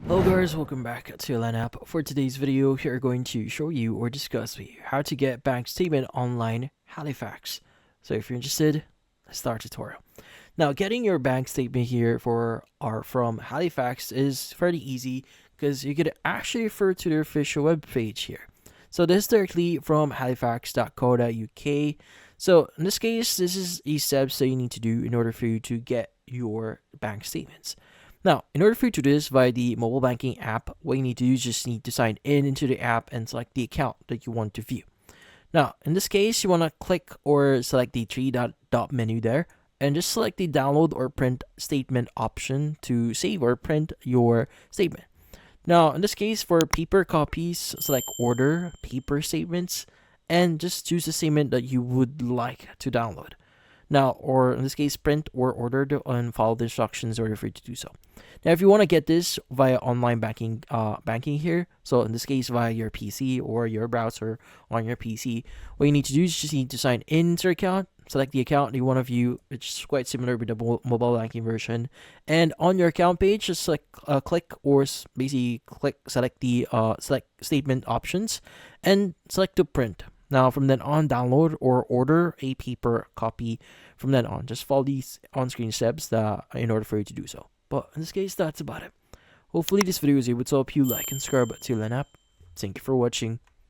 Hello guys, welcome back to App. For today's video, we are going to show you or discuss with you how to get bank statement online Halifax. So if you're interested, let's start tutorial. Now getting your bank statement here from Halifax is fairly easy because you could actually refer to their official web page here. So this is directly from halifax.co.uk. So in this case, this is the steps that you need to do in order for you to get your bank statements. Now, in order for you to do this via the mobile banking app, what you need to do is just need to sign in into the app and select the account that you want to view. Now, in this case, you want to click or select the three dot menu there and just select the download or print statement option to save or print your statement. Now, in this case, for paper copies, select order paper statements and just choose the statement that you would like to download. Now, or in this case, print or order and follow the instructions in order for you to do so. Now, if you want to get this via online banking here, so in this case via your PC or your browser on your PC, what you need to do is just need to sign into your account, select the account that you want to view, which is quite similar with the mobile banking version, and on your account page, just click or basically select the select statement options and select to print. Now, from then on, download or order a paper copy from then on. Just follow these on-screen steps in order for you to do so. But in this case, that's about it. Hopefully this video was able to help you. Like and subscribe to App. Thank you for watching.